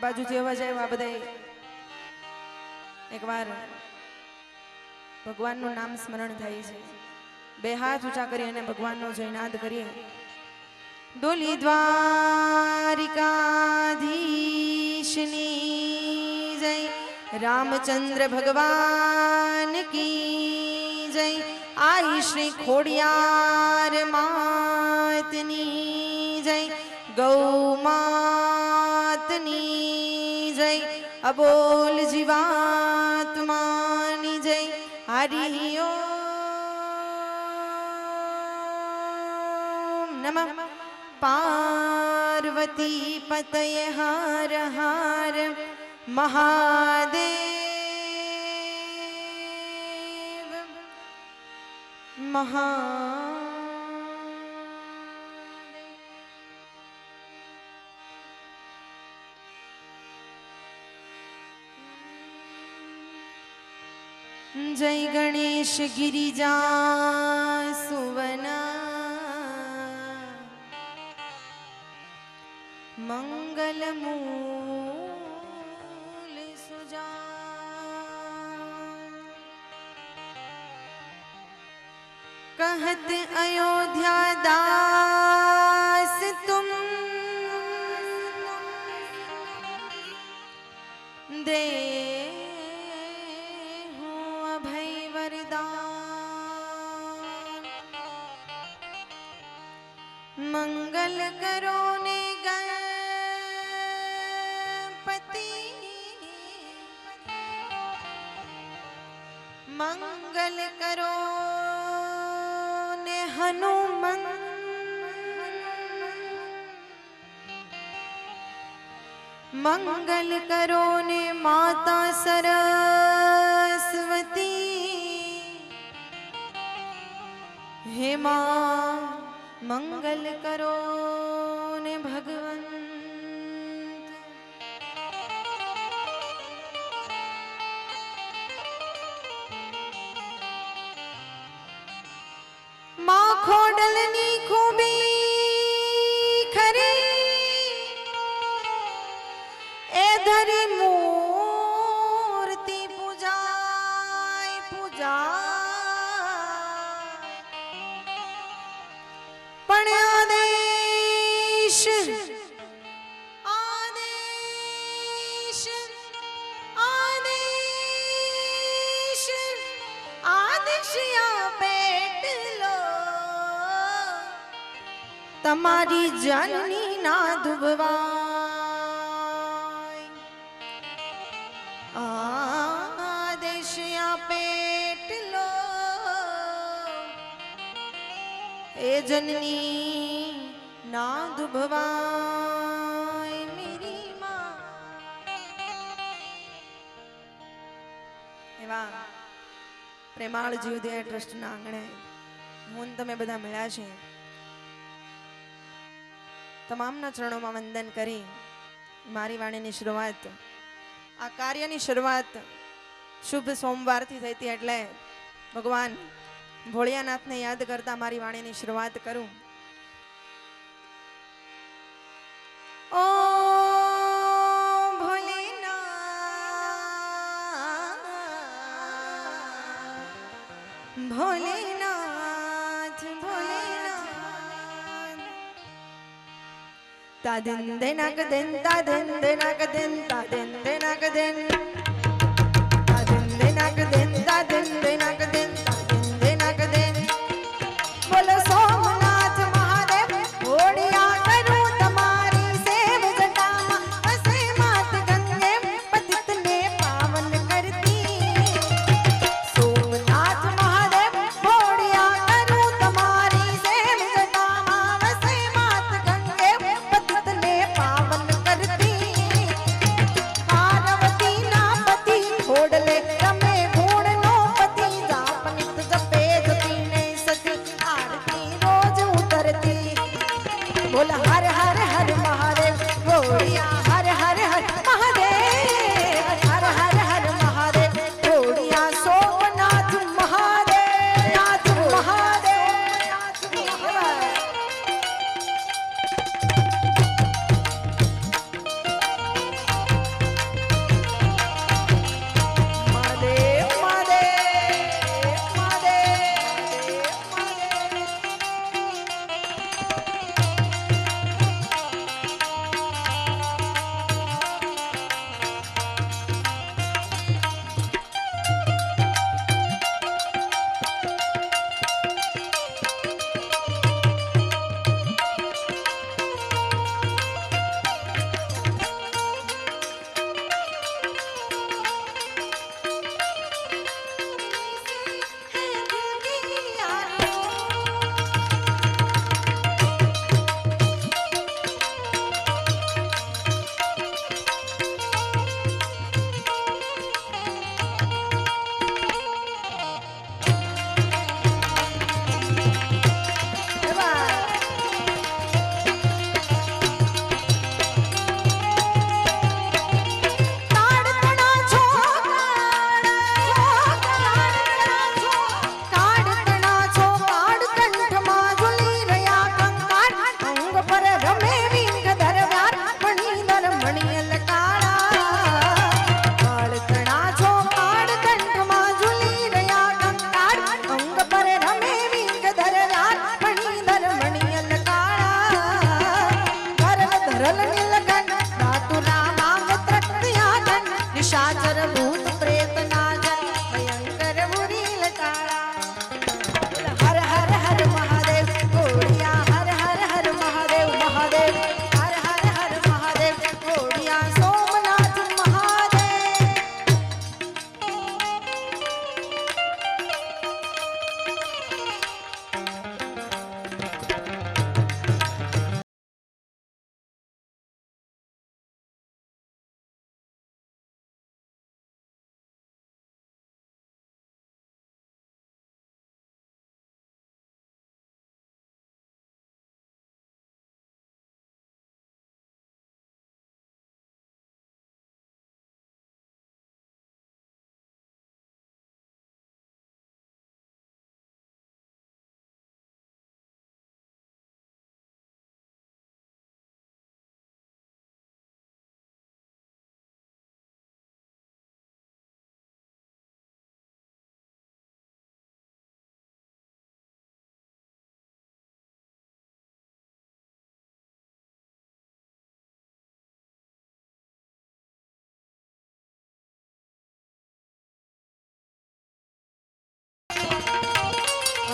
બાજુથી અવાજ આવ્યો આ બધા એકવાર ભગવાનનું નામ સ્મરણ થાય છે બે હાથ ઊંચા કરી અને ભગવાનનો જયનાદ કરીએ ડોલી દ્વારિકાધીશની જય रामचंद्र भगवान की जय आई श्री खोड़ियार मातनी जय गौ मातनी जय अबोल जीवात्मानी जय हरि ओम नमः पार्वती पतये हर हर महादेव जय गणेश गिरिजा सुवना मंगलमू कहत अयोध्या दास तुम दे हो अभय वरदान मंगल करो ने गणपति मंगल करो हनुमान मंगल करो ने माता सरस्वती हे मां मंगल करो ने भगवंत खोडलनी खूबी खरी ए धरी मूर्ति पूजाय पूजा पण आदेश आदेश आदेश आदेश पेट लो तमारी जननी ना दुबवाय आदेश या पेट लो ए जननी ना दुबवाय मेरी मां एवा प्रेमाळ जीवदया ट्रस्ट ना आंगणे હું તમે બધા મળ્યા છે તમામના ચરણોમાં વંદન કરી મારી વાણીની શરૂઆત આ કાર્યની શરૂઆત શુભ સોમવારથી થઈ હતી એટલે ભગવાન ભોળિયાનાથને યાદ કરતા મારી વાણીની શરૂઆત કરું ઓ ભોલેનાથ ભોલેનાથ ભોલેનાથ તાદન દેનાક દેન તાદન દેનાક દેન તાદન દેનાક દેન તાદન દેનાક દેન તાદન દેનાક દેન તાદન દેનાક દેન બોલો સોમનાથ મહાદેવ ઓડિયા કરું તમારી સેવ જટામાં હસે માત ગંગે પતિતને પાવન કરતી સોમનાથ મહાદેવ ઓડિયા કરું તમારી સેવ જટામાં હસે માત ગંગે પતિતને પાવન કરતી પાર્વતી ના પતિ છોડલે તમે ગુણનો પતિ જાપનિત જપે જપીને સતી આરતી રોજ ઉતરતી બોલ હર હર હર મહાદેવ ગોળિયા હર હર હર મહાદેવ હર હર હર મહાદેવ ગોળિયા સોમનાથ મહાદેવ નાથ મહાદેવ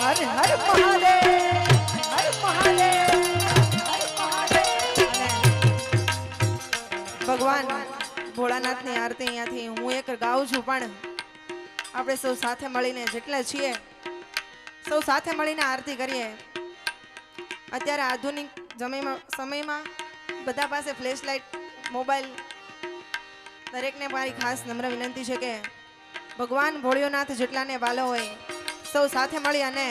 હર હર મહાદેવ, હર મહાદેવ, હર મહાદેવ. ભગવાન ભોળાનાથની આરતી અહીંયાથી હું એક ગાઉં છું, પણ આપણે સૌ સાથે મળીને જેટલા છીએ સૌ સાથે મળીને આરતી કરીએ. અત્યારે આધુનિક સમયમાં બધા પાસે ફ્લેશ લાઇટ, મોબાઈલ, દરેકને મારી ખાસ નમ્ર વિનંતી છે કે ભગવાન ભોળિયોનાથ જેટલાને વાલો હોય સૌ સાથે મળી અને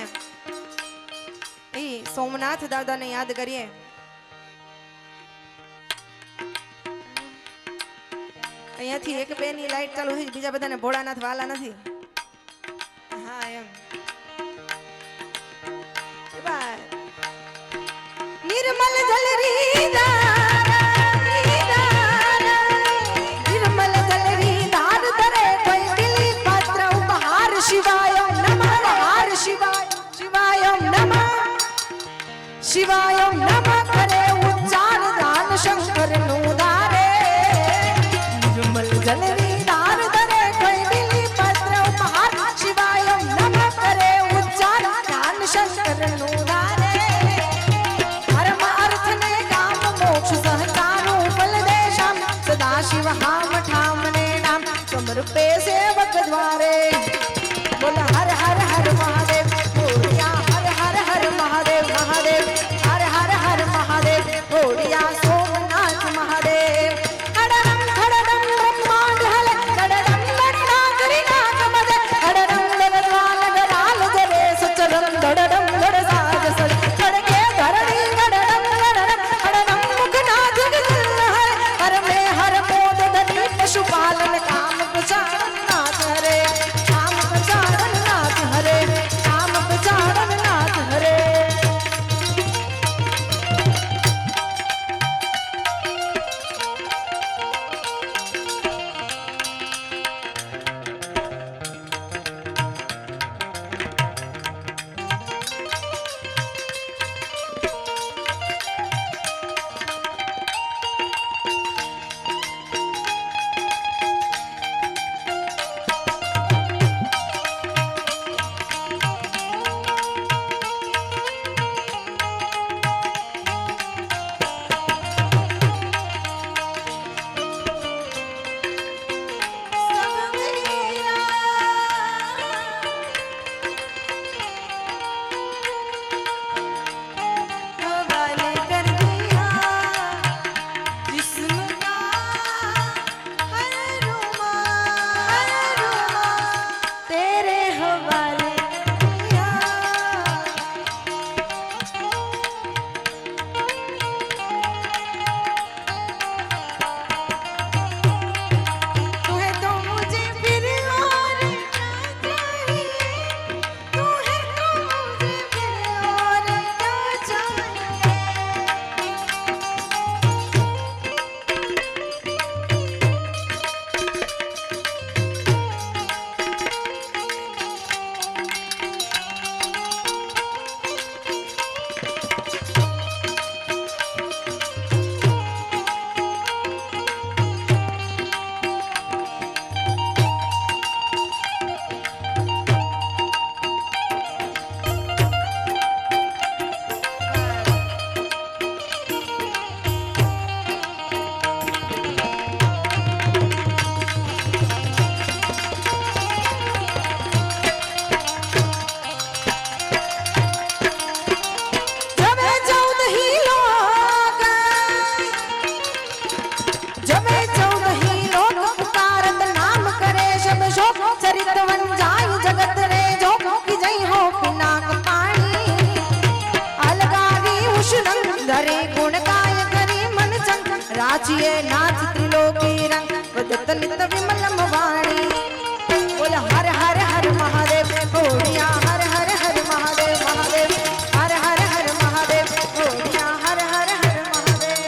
એ સોમનાથ દાદાને યાદ કરીએ. અહીંયાથી એક બે ની લાઈટ ચાલુ થઈ, બીજા બધાને ભોળાનાથ વાલા નથી. હા એમ નિર્મલ જલ નિર્મલ જલ રીધાર ધરે કોઈ દિલી પાત્ર ઉપહાર શિવાય નમઃ, હાર શિવાય શિવાય નમઃ, શિવાય નમઃ કરે ઉચ્ચાર દાન શંકર નું ધારે. નિર્મલ જલ રીધાર ધરે કોઈ દિલી પાત્ર ઉપહાર શિવાય નમઃ કરે ઉચ્ચાર દાન શંકર નું ધારે. शिव हाम ठामने नाम समर्पे सेवक द्वारे. बोल हर हर हर महादेव, भोलिया हर हर हर महादेव, महादेव हर हर हर महादेव, भोलिया सोमनाथ महादेव. खड़रम खड़रम ब्रह्मांड हल खड़रम नागरी नागमद खड़रम लगवाल गराल जरे सचरम धड़रम धड़ साज सर खड़के धरणी खड़रम खड़रम खड़रम मुखनाथ गजल हर हर में हर पशुपालन काम प्रचारण नाथ हरे, काम प्रचारण नाथ हरे, काम प्रचारण नाथ हरे. राजिए नाथ त्रिलोकी रंग वदत नित विमलम वाणी. बोल हर हर हर महादेव, भोलिया हर हर हर महादेव, महादेव हर हर हर महादेव, भोलिया हर हर हर महादेव.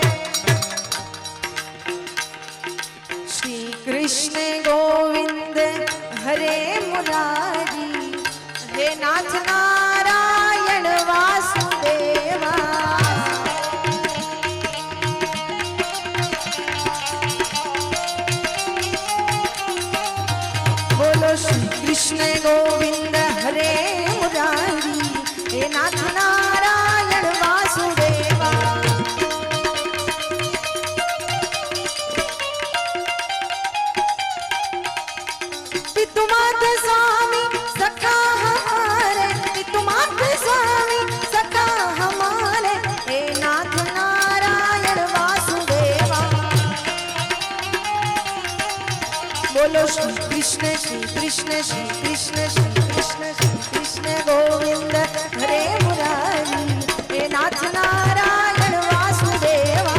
श्री कृष्ण गोविंद हरे मुरारी, हे नाथ नारायण वासुदेवा. बोलो श्री कृष्ण श्री कृष्ण श्री कृष्ण श्री कृष्ण श्री कृष्ण गोविंद हरे मुरारी हे नाथ नारायण वासुदेवा।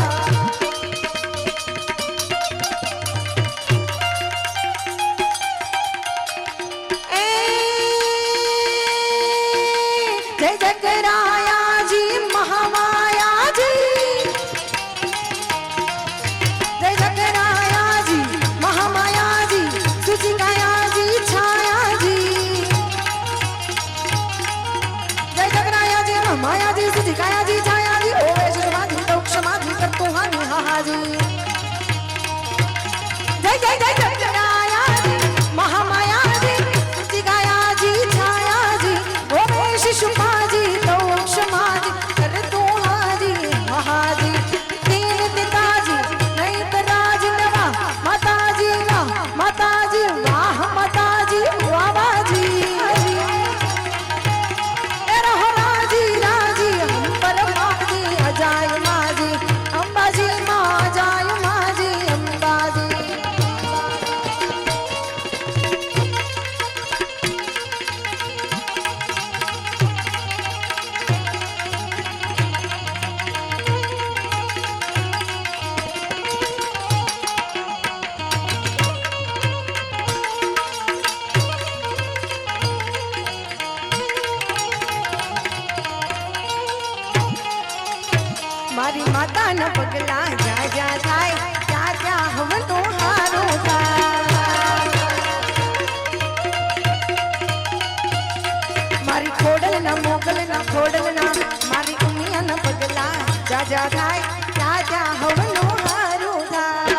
जय जगराया जी महामाया जी, जय जगराया जी महामाया जी, सुचिकाया जी छाया जी, जय जगराया जी महामाया जी, सुचिकाया जी छाया जी, ओवे समाधि तो क्षमाधि कर तो हानि हा जी। जय जय जय जगराया जी महामाया जी, सुचिकाया जी छाया जी, ओवे शिशुपा जी तो क्षमा जी कर तो हाजी हाजी। तीन पिताजी नहीं तो राज नवा माताजी वाह माताजी वाह माताजी वाह जी। रहो राजी राजी हम पर माजी अजाय माजी अंबाजी माँ अजाय माजी अंबाजी। मारी माता न पगला जा जा थाय क्या क्या हवनो हारो थाय। मारी खोडल न मोगल न खोडल न मारी उमिया न पगला जा जा थाय क्या क्या हवनो हारो थाय।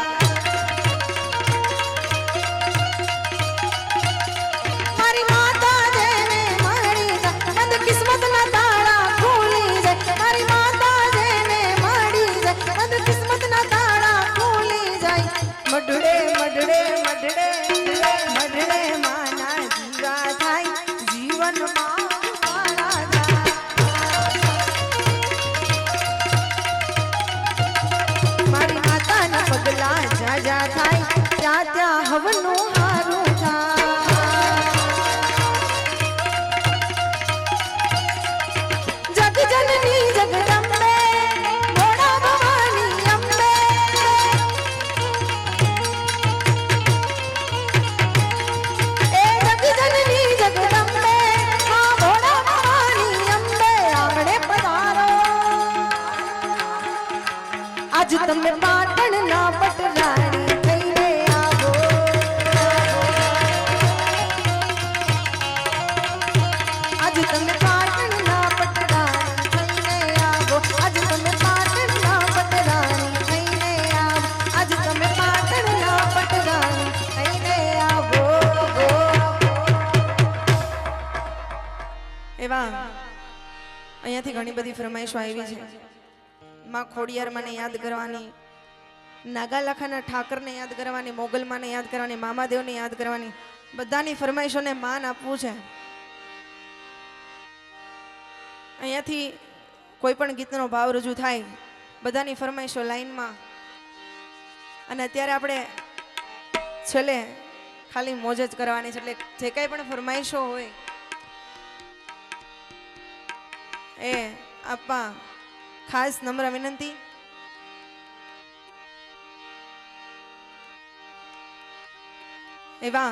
मारी माता जेने मड़ी जा बंद किस्मत न ताड़ा खोली जाए। मारी माता किस्मत ना ताड़ा खोली जाए। मडड़े मडड़े मडड़े मडड़े माना जीवा थाय जीवन माना जाए। मारी माता न पगला जा जा थाय त्या त्या हवनो हारू था। जग जननी जगदम्बे आज तमे पाटण ना पटराणी थईने आवो। आज तमे पाटण ना पटराणी थईने आवो। आज तमे पाटण ना पटराणी थईने आवो। आज तमे पाटण ना पटराणी थईने आवो। एवा અહીંયાથી ઘણી બધી ફરમાઈશો આવી છે। माँ खोडियार माने याद करवानी, नागालखाना ठाकर ने याद करवानी, मोगल माने याद करवानी, मामादेव ने याद करवानी, बधानी फरमाइशों ने मान आपवू छे। અહીંયાથી કોઈ પણ ગીતનો ભાવ રજૂ થાય બધાની ફરમાઈશો લાઈનમાં અને અત્યારે આપણે છેલ્લે ખાલી મોજ જ કરવાની છે એટલે જે કાંઈ પણ ફરમાઈશો હોય એ આપવા खास नम्र विनंती। एवा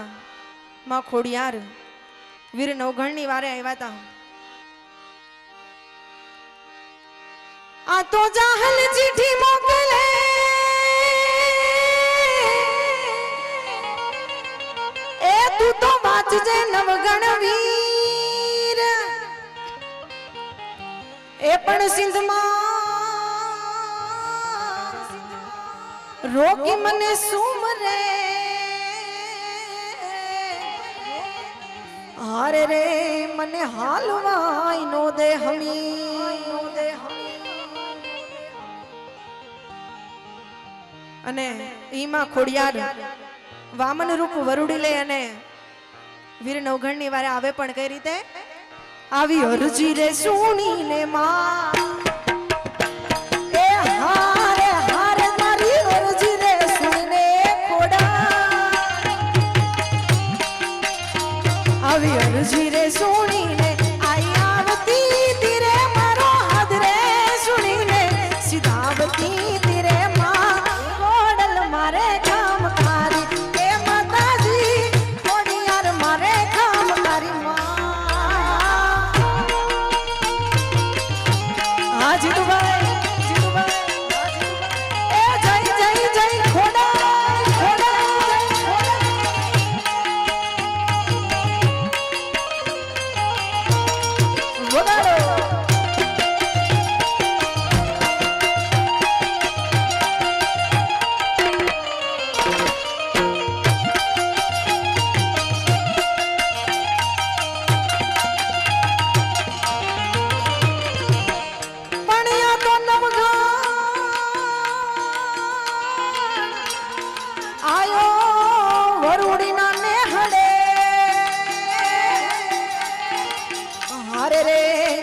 मां खोडियार वीर नवघणनी वारे आव्या था। आ तो जाहल चिठी मोकले ए तू तो वाचजे नवगण वीर ए पण सिंध मां रोगी मने सुमरे हारे रे मने हालवाई नो दे हमी अने ईमा खोडियार वामन रूप वरुडी ले अने वीर नवघणनी वारे आवे पण कई रीते आवी अरजी रे सुनी ले मां ए हारे हारे मारी अरजी रे सुनी खोड़ा જીતુભાઈ જીતુભાઈ એ જય જય જય ખોડા ખોડા વગાડો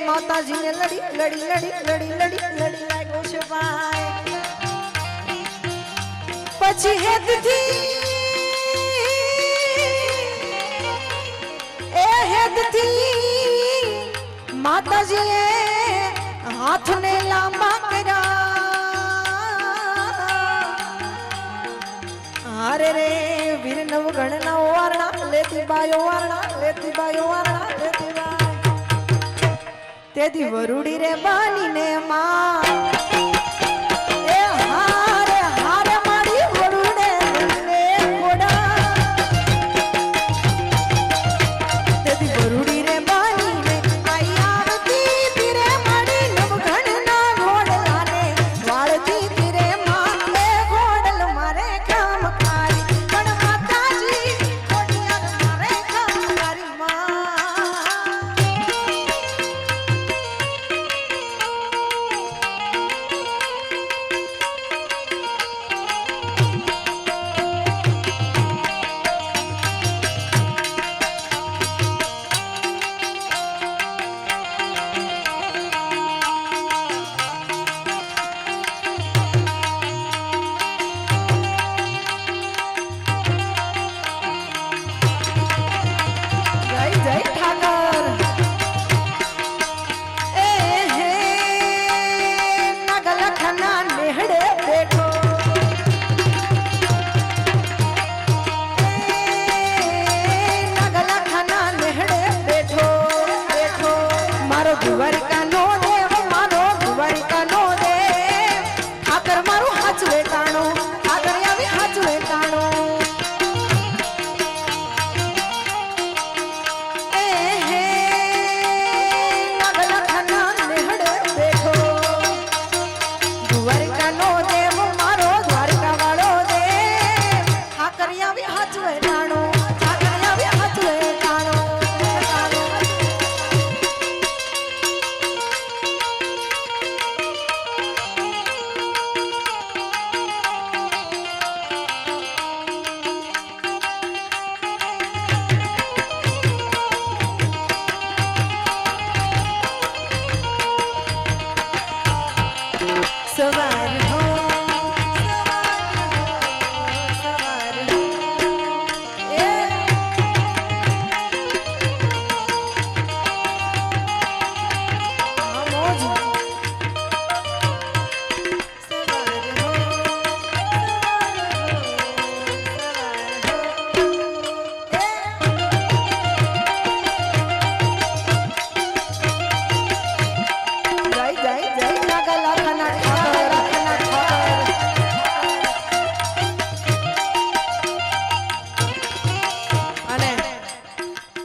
માતાજી ને લડી લડી લડી લડી લડી લડી લાગ્યો છે ભાઈ પછી હેતથી એ હેતથી માતાજીએ હાથને લાંબા કર્યા હારે રે વીર નવગણ ના વારણા લેતી બાયો વારણા લેતી બાય તેદી વરુડી રે બાની ને માં એ હારે હારે મારી વરુડે ને ખોડા તેદી વરુડી રે બાની ને આઈ આવતી તીરે મારી નવઘણ ના ઘોડલાને વાળતી તીરે માં એ ઘોડલ મારે કામ કારી પણ માતાજી ખોડિયાર મારે કામ કારી માં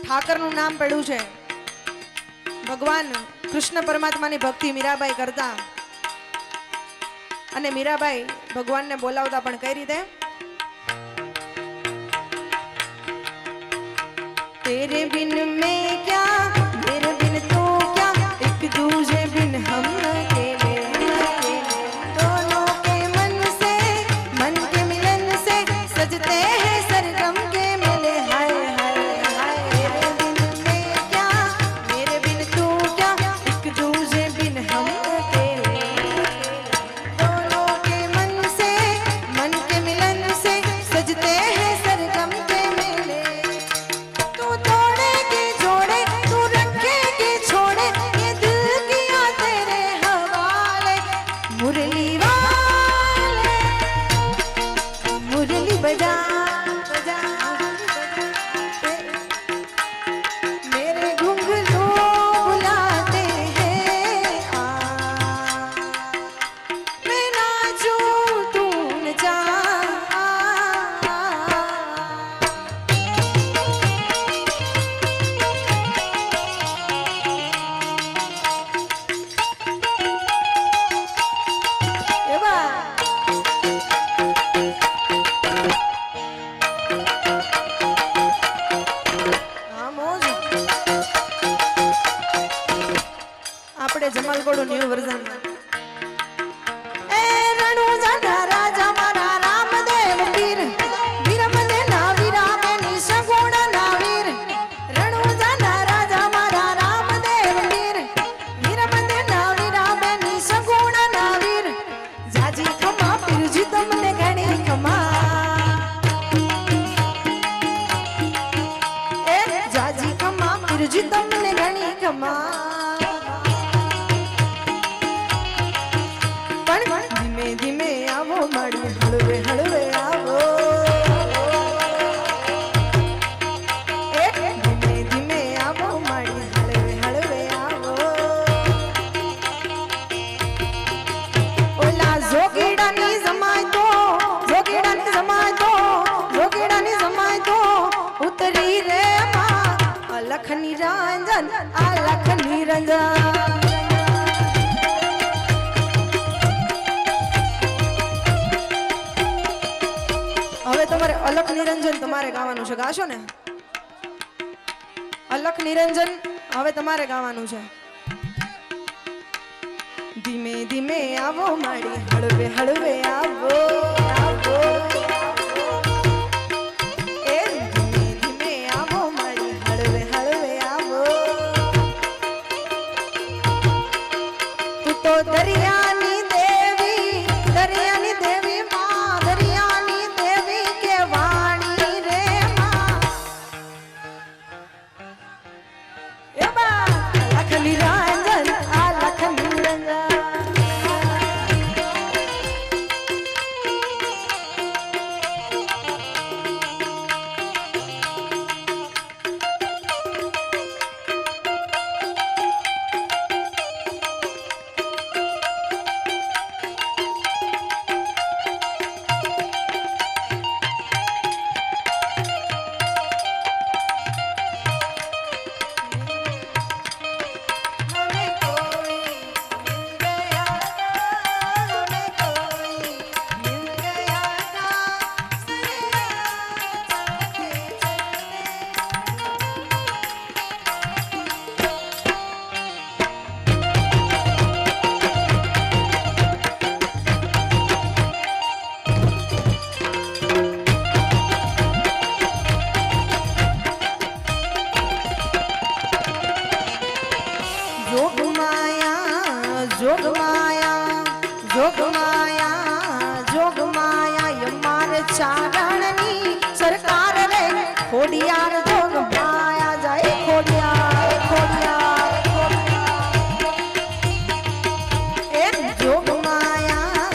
ઠાકરનું નામ પડ્યું છે ભગવાન કૃષ્ણ પરમાત્માની ભક્તિ મીરાબાઈ કરતા અને મીરાબાઈ ભગવાનને બોલાવતા પણ કઈ રીતે तेरे बिन मैं क्या मेरे बिन तू क्या एक दूजे बिन हम अकेले दोनों के मन के मिलन से सजते हैं सरगम के मेले हाय हाय हाय तेरे बिन मैं क्या मेरे बिन तू क्या एक दूजे बिन हम अकेले दोनों के मन के मिलन से सजते हैं सरगम के मेले तू तोड़े के जोड़े तू रखे के छोड़े ये दिल किया तेरे हवाले मुरली वाले मुरली बजा बजा मेरे घुंघरू बुलाते हैं પણ ધીમે ધીમે આવો માડી હળવે હળવે આવો ધીમે ધીમે આવો માડી હળવે હળવે આવો ઓલા જોગીડાની જમાય તો જોગીડાની જમાય તો જોગીડાની જમાય તો ઉતરી રે માં અલખ નિરંજન અલખ નિરંજન હવે તમારે અલખ નિરંજન તમારે ગાવાનું છે ગાશો ને અલખ નિરંજન હવે તમારે ગાવાનું છે ધીમે ધીમે આવો માડી હળવે હળવે આવો આવો એ ધીમે ધીમે આવો માડી હળવે હળવે આવો તું તો દરિયાની દેવી માં દરિયાની દેવી કે વાણી રે માં એ બા લખ નિરંજન આ લખ નિરંજન જોગમાયા યમાર ચારણની સરકાર રે ખોડિયાર જોગમાયા જાય ખોડિયાર ખોડિયાર એ જોગમાયા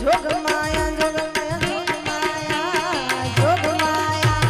જોગમાયા જોગમાયા જોગમાયા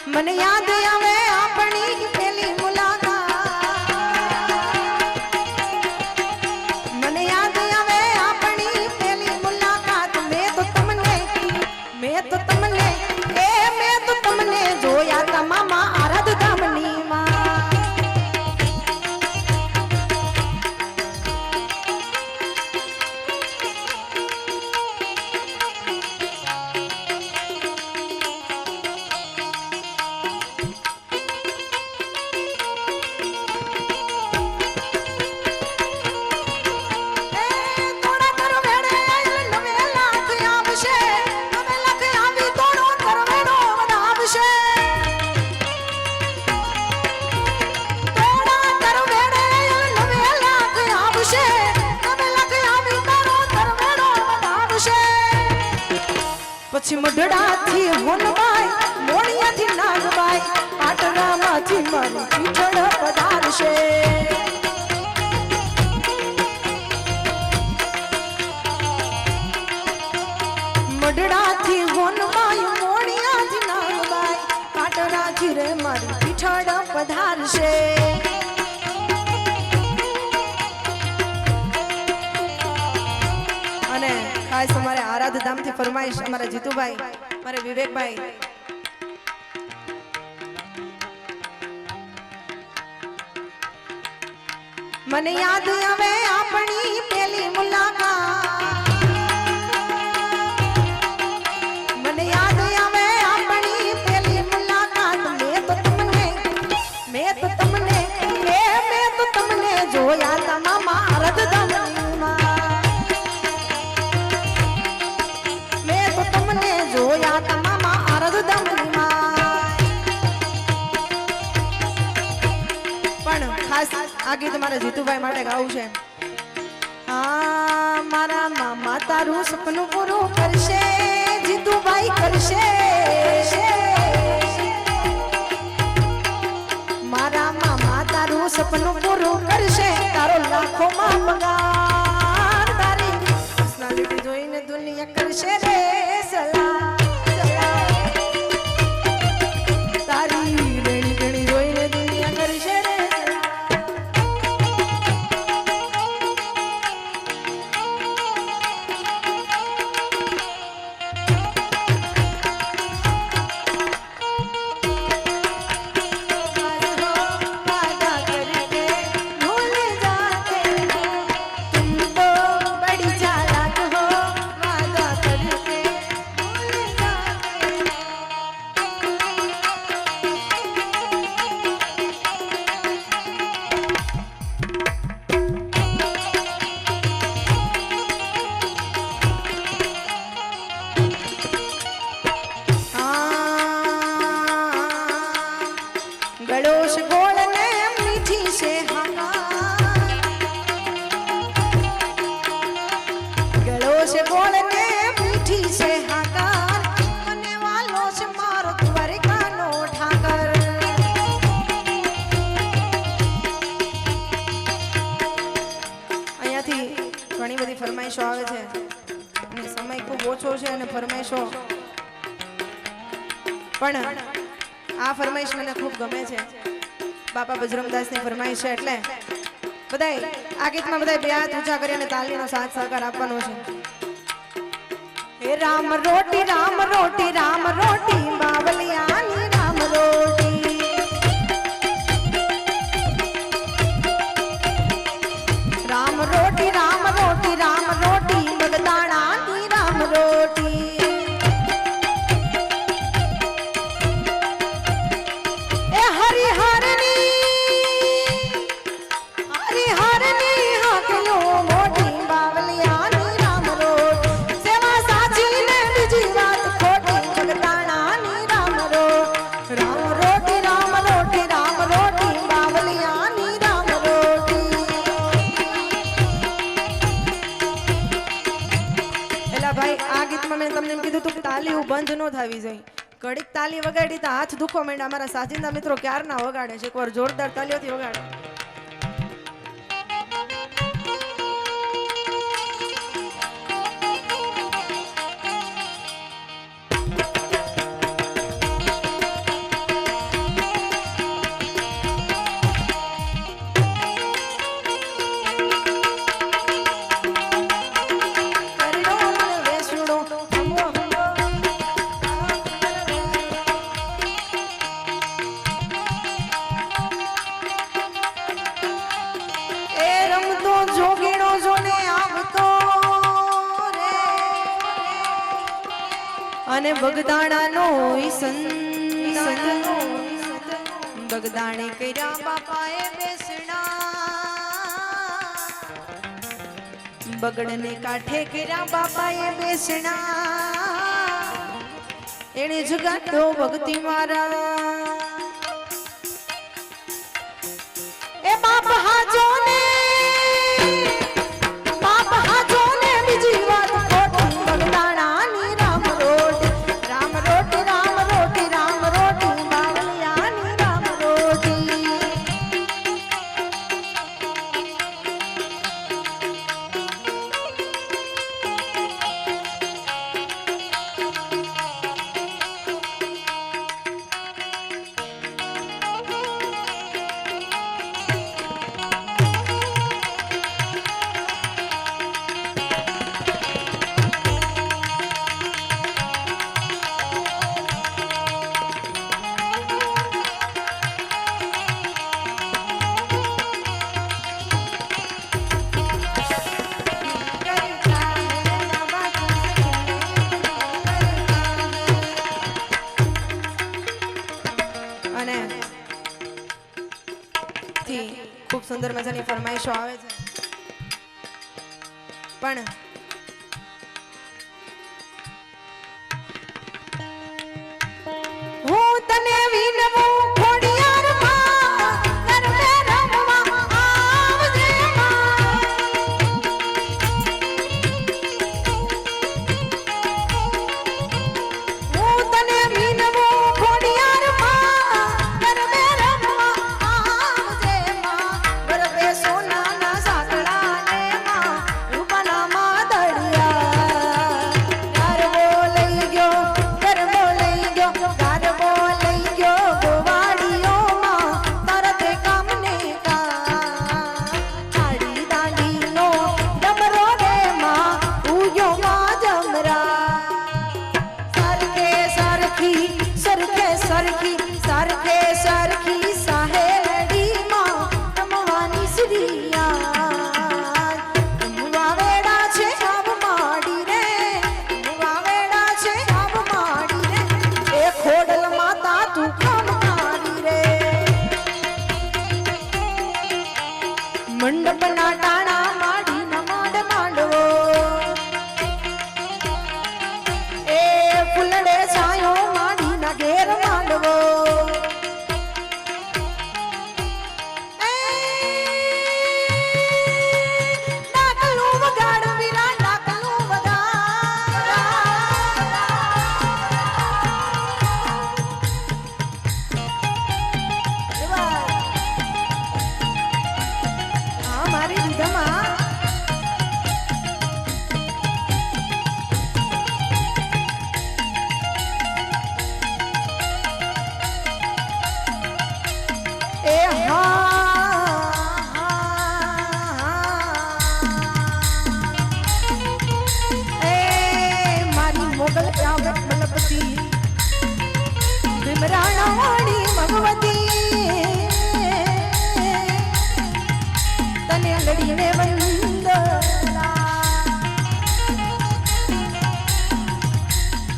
મને યાદ આવે આપણી પેલી મુલાકાત મને યાદ આવે આપણી પેલી મુલાકાત મેં તો તમને જોયા તમામા આરાધ ધામની માં પછી મઢડાથી હોનબાઈ મોણિયાથી નાગબાઈ પાટણામાંથી મારી પીઠળ પધારશે મઢડાથી હોનબાઈ મોણિયાથી નાગબાઈ પાટણાથી રે મારી પીઠળ પધારશે અને ખાસ અમારે આરાધ ધામથી ફરમાઈશ અમારા જીતુભાઈ મારે વિવેકભાઈ મને યાદ આવે આપણી પેલી મુલાકાત મને યાદ આવે આપણી પેલી મુલાકાત મેં તો તમને જોયા તા મામા આરાધ ધામમાં મેં તો તમને જોયા તા મામા આરાધ ધામમાં પણ ખાસ આ ગીત મારા જીતુભાઈ માટે ગાવું છે હા મારા મામા તારું સપનું પૂરું કરશે જીતુભાઈ કરશે મારા મામા તારું સપનું પૂરું કરશે તારો લાખોમાં પગાર તારી પર્સનાલિટી જોઈને દુનિયા કરશે રે સલાહ તારી રેણી રેણી જોઈને દુનિયા કરશે રે ઘણી બધી ફરમાઈશો આવે છે અને સમય ખૂબ ઓછો છે અને ફરમાઈશો પણ આ ફરમાઈશ મને ખૂબ ગમે છે બાપા બજરંગદાસની ફરમાઈશ છે એટલે બધાય આ ગીતમાં બધાય બે હાથ ઊંચા કરી અને તાલીનો સાથ સહકાર આપવાનો છે હે રામ રોટી બાવલિયાની રામ રોટી રામ રોટી બગદાણાની રામ રોટી એ હરિહરની હાકલો મોટી બાવલિયાની રામ રોટી સેવા સાચીને બીજી વાત ખોટી બગદાણાની રામ રોટી બાવલિયાની રામ રોટી ભાઈ આ ગીતમાં મેં તમને એમ કીધું તું તાલી બંધ ન થવી જોઈએ કડીક તાલી વગાડી તો હાથ દુખો માંડ્યા અમારા સાજિંદા મિત્રો ક્યારના વગાડે છે એકવાર જોરદાર તાલીઓથી વગાડે અને બગદાણાનો બગદાણે કર્યા બાપાએ બેસણા બગડને કાંઠે કર્યા બાપાએ બેસણા એને જગાડો ભક્તિ મારા એ બાપ હાજો ને બીજી વાત ખોટી બગદાણાની રામ રોટી બાવલિયાની રામ રોટી અને ખૂબ સુંદર મજાની ફરમાઈશો આવે છે પણ હું તને વિનવું ખોડિયાર માં કરમે રમવા આવજે હું તને વિનવું ખોડિયાર માં કરમે રમવા આવજે ગરબે સોનાના સાતડા ને માં રૂપાના માદડિયા ગરબો લઈ ગયો મંડપના ટાણા માડીના માંડ માંડવો એ ફૂલડે છાયો માડીના ઘેર માંડવો ડાકલું વગાડ વીરા ડાકલું વગાડ મારી રીધમાં એ મારી મોગલ આવે બલપતિ ભીમરાણા વાણી ભગવતી તને લડીને વંદના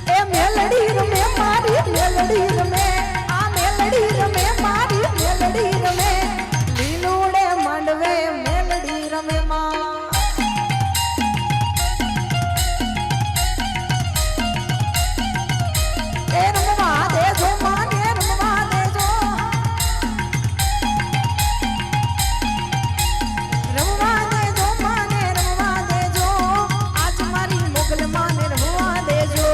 એ મેલડી રમે મારી મેલડી રમે આ મેલડી રમે મારી મેલડી રમે લીલુડે માંડવે મેલડી રમે માં એ રમવા દેજો માને રમવા દેજો રમવા દેજો માને રમવા દેજો આજ મારી મોગલ માને રમવા દેજો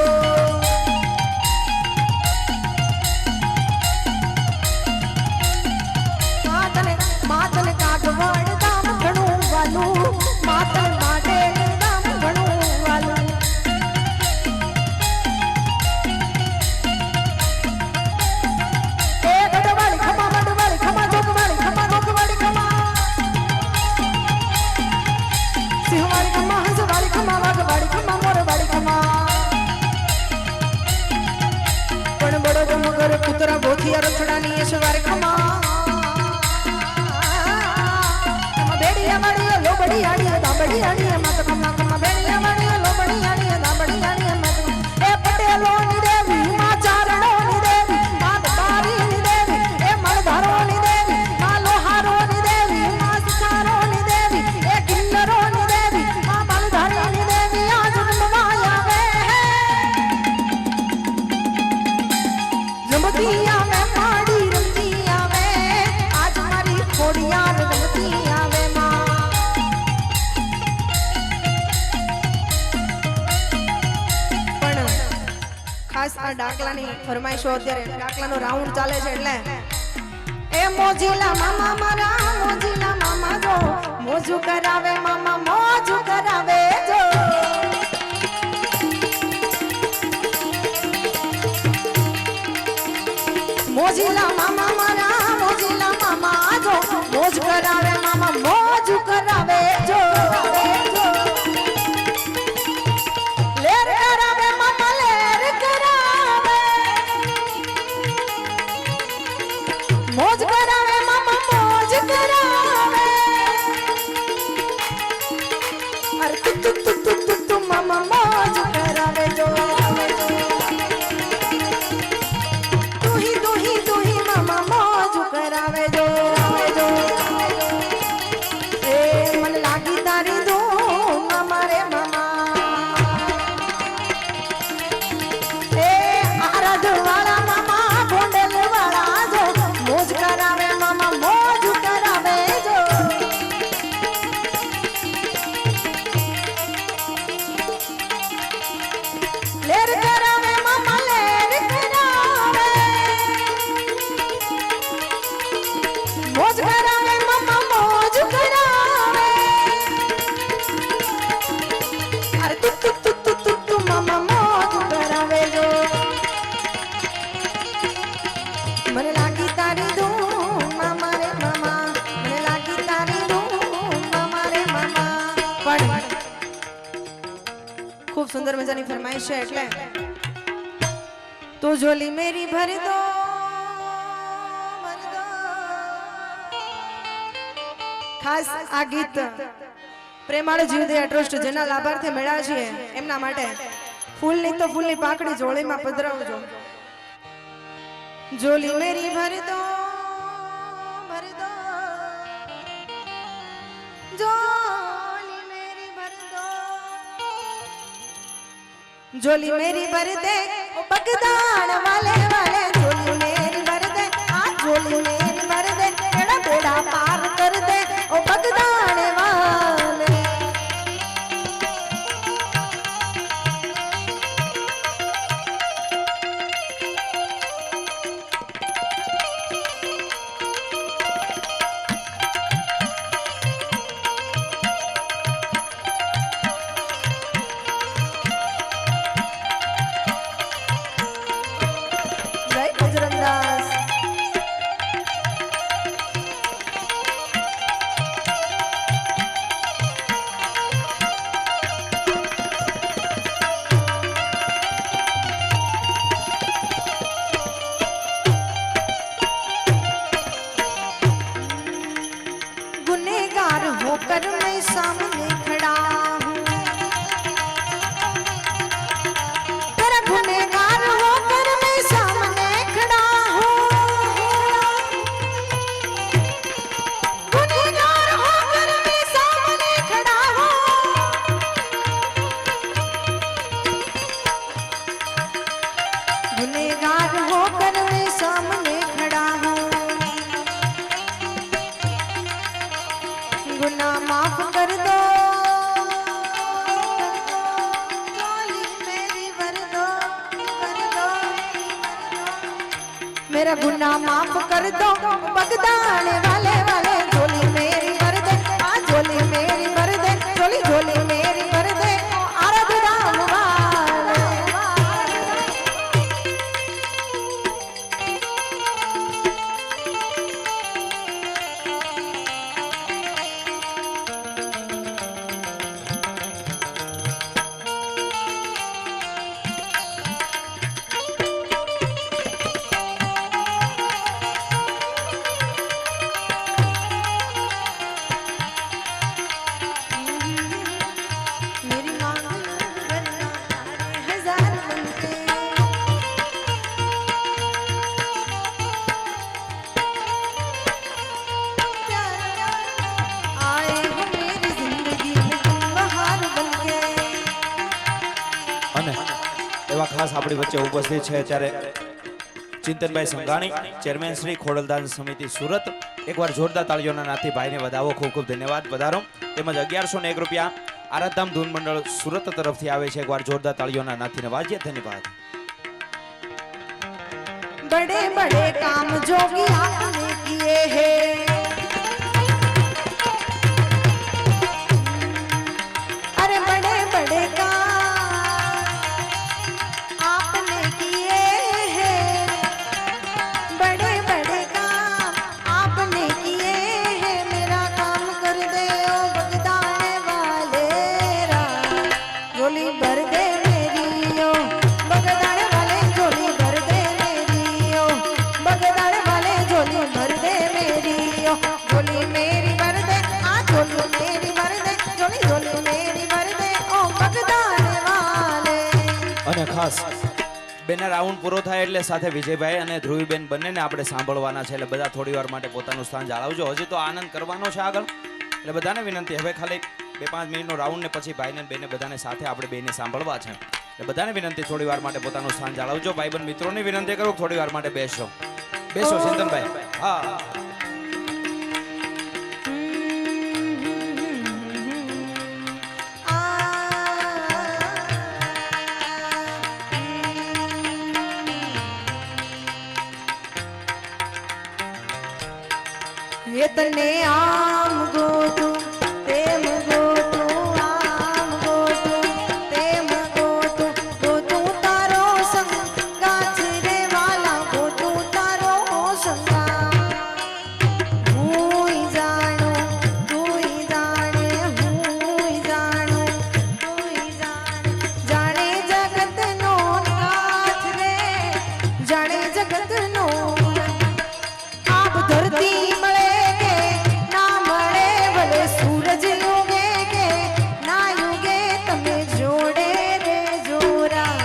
માતને કાગવાડ દામ ઘણું વાલું માતન માટે દામ ઘણું વાલું એ ગડવાળી ખમા જોગવાળી ખમા ગોગવાળી ખમા સિંહવાળી ખમા હંસવાળી ખમા વાઘવાળી ખમા મોરવાળી ખમા પણ બડો ગમગર કૂતરા ભોથિયા રથડાની યશવારે ખમા લોબડી આડીએ દાબડી આડીએ મત ખમા ખમા બેડિયા વાડીએ લોબડી આડીએ દાબડી આડીએ મત એ પટેલો ની દેવી માં ચારણો ની દેવી માં તારી ની દેવી એ મણધારો ની દેવી માં લોહારો ની દેવી માં સિતારો ની દેવી એ કિન્નરો ની દેવી માં બલધારી ની દેવી આ જન્મમાં આવે રમતી આવે માડી રમતી આવે આજ મારી ખોડિયાર રમતી આવે ખાસ આ ડાકલાની ફરમાઈશો અત્યારે ડાકલાનો રાઉન્ડ ચાલે છે એટલે એ મોજીલા મામા મારા મોજીલા મામા જો મોજુ કરાવે મામા મોજુ કરાવે જો મોજીલા મામા મારા મોજીલા મામા જો મોજ કરાવે મામા મોજ કરાવે જો લેર કરાવે મામા લેર કરાવે મોજ કરાવે મામા મોજ કરાવે મોજ કરાવે મમ્મા મોજ કરાવે અરે તું મમ્મા મોજ કરાવે જો મને લાગી તારી ધૂમ મામા રે મામા મને લાગી તારી ધૂમ મામા રે મામા પણ खूब सुंदर मजानी फरमाइश है એટલે तो झोली मेरी भर दो खास आ गीत प्रेमाळ जीवदया ट्रस्ट જેના લાભાર્થી મળ્યા છે એમના માટે ફૂલની તો ફૂલની પાકડી જોળીમાં પધરાવજો झोली मेरी भर दो झोली मेरी भर दो झोली मेरी भर दे ओ बगदान वाले वाले झोली मेरी भर दे आ झोली मेरी भर दे बेड़ा बेड़ा पार कर दे ओ बगदान वाले होकर मैं सामने खड़ा हूँ तेरा गुनहगार होकर मैं सामने खड़ा हूँ गुनहगार होकर मैं सामने खड़ा हूँ गुनहगार होकर मैं सामने खड़ा हूँ गुनाह माफ कर दो झोली मेरी भर दो मेरा गुनाह माफ कर दो बगदाने वाले वाले झोली मेरी भर दे आ झोली मेरी भर दे झोली झोली मेरी भर दे आरद राम वाले खास अपनी वच्चे उपस्थित है त्यारे चिंतनभाई संघाणी चेरमेन श्री खोडलदान समिति सूरत एक बार जोरदार ताळीओना नाथी भाई ने वधावो खूब खूब धन्यवाद वधारो तेमज 1101 रुपया आराधधाम धून मंडल सूरत तरफथी आवे छे एक बार जोरदार ताळीओना नाथी ने वाज्य धन्यवाद बड़े बड़े काम जोगी आपने किए हैं अरे बड़े बड़े काम आपने किए हैं बड़े बड़े काम आपने किए हैं मेरा काम कर दे ओ बगदाने वाले रा झोली भर दे मेरी ओ बगदाने वाले झोली भर दे मेरी ओ बगदाने वाले झोली भर दे मेरी ओ झोली मेरी भर दे आ झोली मेरी भर दे झोली झोली मेरी भर दे ओ बगदाने वाले અને ખાસ બેના રાઉન્ડ પૂરો થાય એટલે સાથે વિજયભાઈ અને ધ્રુવીબેન બંનેને આપણે સાંભળવાના છે એટલે બધા થોડી વાર માટે પોતાનું સ્થાન જાળવજો હજી તો આનંદ કરવાનો છે આગળ એટલે બધાને વિનંતી હવે ખાલી 2-5 મિનિટનો રાઉન્ડ ને પછી ભાઈને બેને બધાને સાથે આપણે બેને સાંભળવા છે એટલે બધાને વિનંતી થોડી વાર માટે પોતાનું સ્થાન જાળવજો ભાઈબંધ મિત્રોને વિનંતી કરું થોડી વાર માટે બેસો બેસો ચિંતનભાઈ હા એ તને આમ ગોતું તેમ ગોતું આમ ગોતું તેમ ગોતું ગોતું તારો સંગાથ રે વાલા ગોતું તારો સંગાથ હુંય જાણું તુંય જાણે હુંય જાણું તુંય જાણે જગતનો નાથ રે જાણે જગતનો આપ ધરતી મળે કે ના મળે ભલે સૂરજ યુગે કે ના યુગે તમે જોડે રે જોરા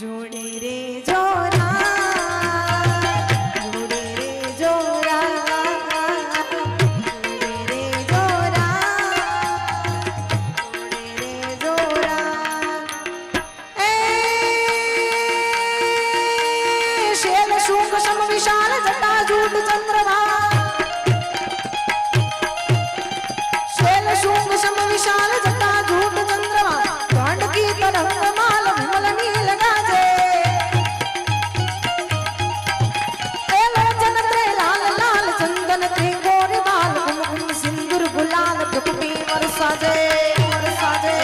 જોડે રે જોરા જોડે રે જોરા જોડે રે જોરા જોડે રે જોરા એ શેલ શુંગ સમ વિશાળ જટા જૂટ ચંદ્રમા શેલ શુંગ સમ વિશાળ જટા જૂટ ચંદ્રમા કાંડ કી તરંગ માલ વિમલ નીલ ગાજે એ લોચન તે લાલ લાલ ચંદન તે ગોર બાલ કુમકુમ સિંદૂર ગુલાલ ભુકટી વરસાજે વરસાજે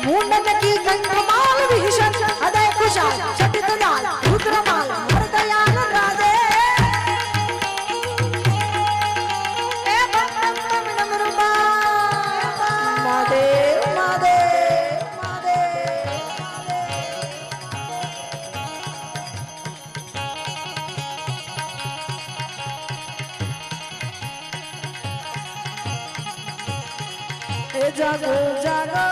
मुंडन की कंठमाल विभीषण हृदय कुशाल चटित दाल रुद्रमाल मर्दयाल राधे ए बम बम नमरुबा महादेव महादेव महादेव ए जागो जागो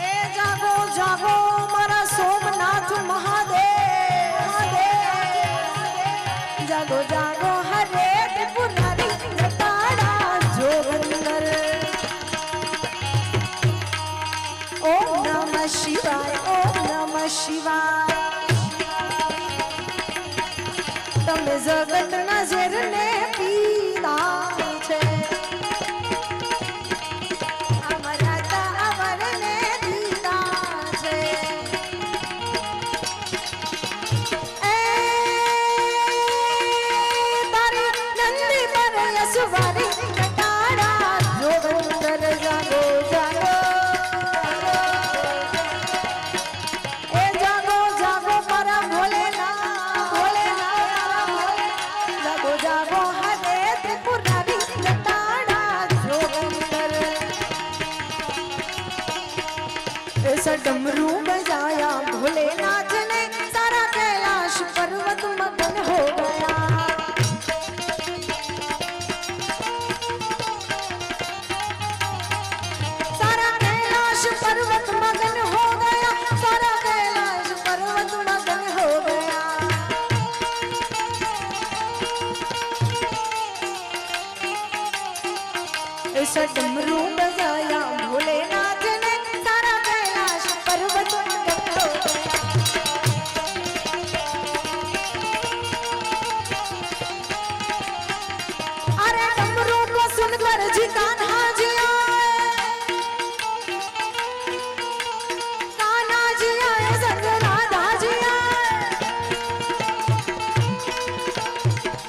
ए जागो जागो मारा सोमनाथ महादेव जागो जागो हरे त्रिपुरारी जटाड़ा जोगंदर ओम नमः शिवाय ओम नमः शिवाय તમે જગતના ઝેરને પીધા છે અમરતા અમરને દીધા છે એ તારી નંદી પર યસવારી કટાડા જોગંદર જાગો જાગો એ જાગો જાગો મારા ભોલેનાથ જાગો જાગો હરે ત્રિપુરારી જટાડા જોગંદર ऐसा डमरू बजाया भोलेनाथ ने सारा कैलाश पर्वत मगन हो गया सारा कैलाश पर्वत मगन हो गया सारा कैलाश पर्वत मगन हो गया ऐसा डमरू बजाया भोलेनाथ ने सारा कैलाश पर्वत मगन हो गया अरे डमरू को सुनकर जी कान्हा जी आए कान्हा जी आए संग राधा जी आए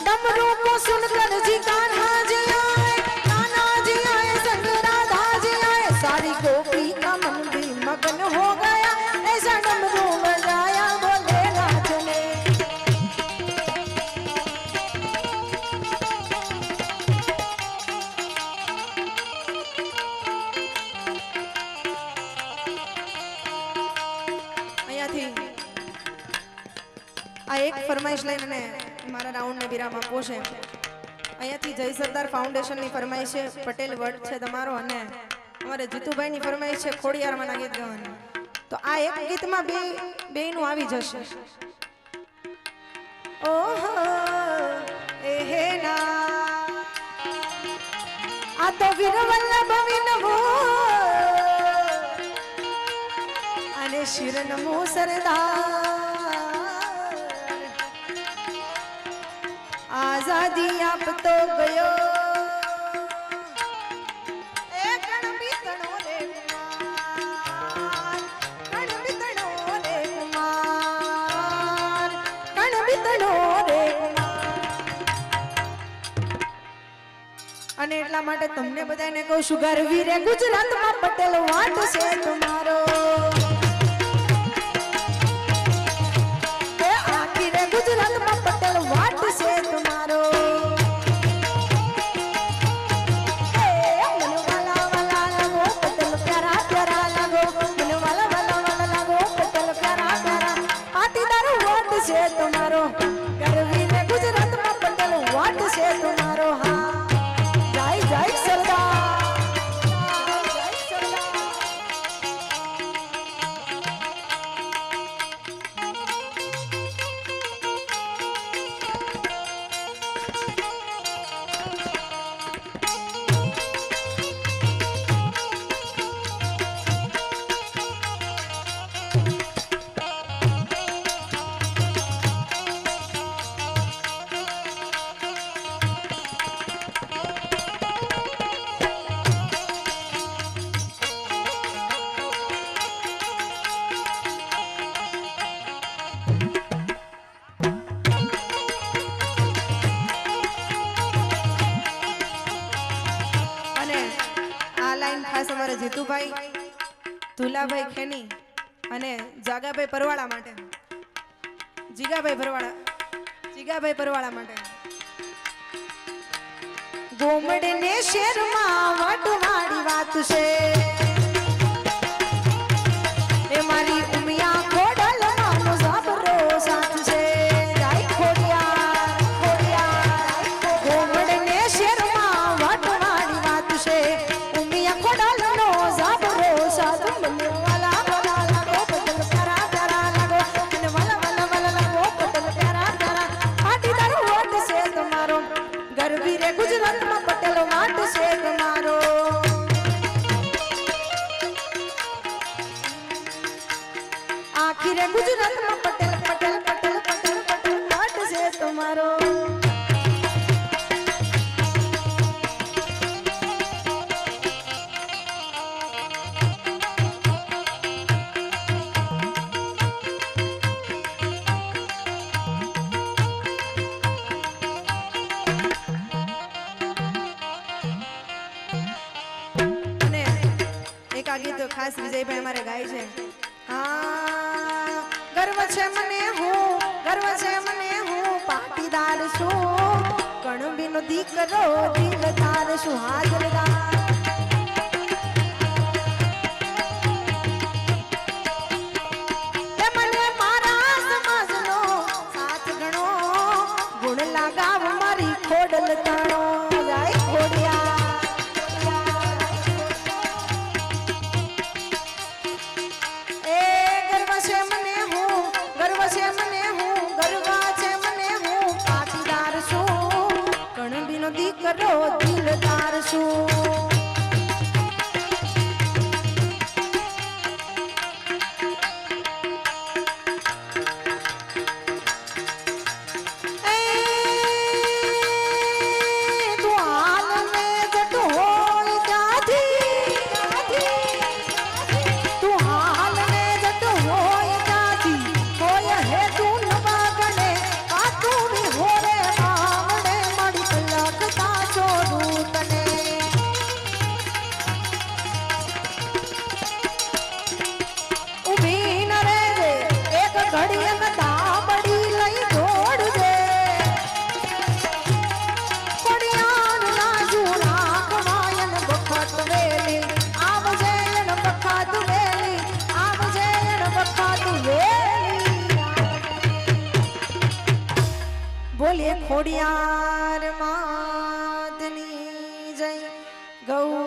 डमरू को सुनकर जी कान्हा जी आए कान्हा जी आए संग राधा जी आए सारी गोपी का मन भी मगन हो गया ऐसा डमरू बजाया भोलेनाथ ने અહીંયાથી આ એક ફરમાઈશ લઈને મારા રાઉન્ડને વિરામ આપવો છે અહીંયાથી જય સરદાર ફાઉન્ડેશનની ફરમાઈશ છે પટેલ વર્ડ છે તમારો અને અમારે જીતુભાઈની ફરમાઈશ છે ખોડિયારમાંના ગીત ગાવાની તો આ એક ગીતમાં બેયનું આવી જશે ઓહો એહે ના આ તો વીર વલ્લભ વિનવો અને શિર નમો સરદાર આઝાદી આપતો ગયો એ ગણબીતણો રે કુમાર ગણબીતણો રે એટલા માટે તમને બધાને કહું છું ગરવી રે ગુજરાતમાં પટેલ વાટ છે તમારો એ આખી રે ગુજરાતમાં પટેલ વાટ છે તમારો એ મને વાલા વાલા લાગો પટેલ પ્યારા પ્યારા લાગો મને વાલા વાલા વાલા લાગો પટેલ પ્યારા પ્યારા પાટીદાર વાટ છે તમારો ગરવી રે ગુજરાતમાં પટેલ વાટ છે તમારો હા જય જય સરદાર જય સરદાર ખાસ અમારે જીતુભાઈ ધુલાભાઈ ખેની અને જાગાભાઈ પરવાળા માટે જીગાભાઈ પરવાળા માટે ગોમડે ને શેરમાં વટવાડી વાત છે એ મારી ઉમિયા ખોડલ માનો સાબરો સાથ છે જય ખોડિયાર ખોડિયાર ગોમડે ને શેરમાં વટવાડી વાત છે ખોડાલનો સાબરો સાથ મને વાલા વાલા લાગો પટેલ પ્યારા પ્યારા લાગો મને વાલા વાલા વાલા લાગો પટેલ પ્યારા પ્યારા પાટીદાર વાટ છે તમારો ગરવી રે ગુજરાતમાં પટેલ વાટ છે તમારો આખી રે ગુજરાતમાં પટેલ પટેલ પટેલ પટેલ પટેલ વાટ છે તમારો ગીત ખાસ વિજયભાઈ અમારે ગાય છે હા ગર્વ છે મને હું પાટીદાર છું કણબીનો દીકરો દિલદાર છું હાજરદાર એ મને મારા સમાજનો સાથ ગણો ગુણ લાગાવ મારી ખોડલ તાણો જાય ખોડિયા દીકરો દિલદાર છું બોલે ખોડિયાર માતની જય ગૌ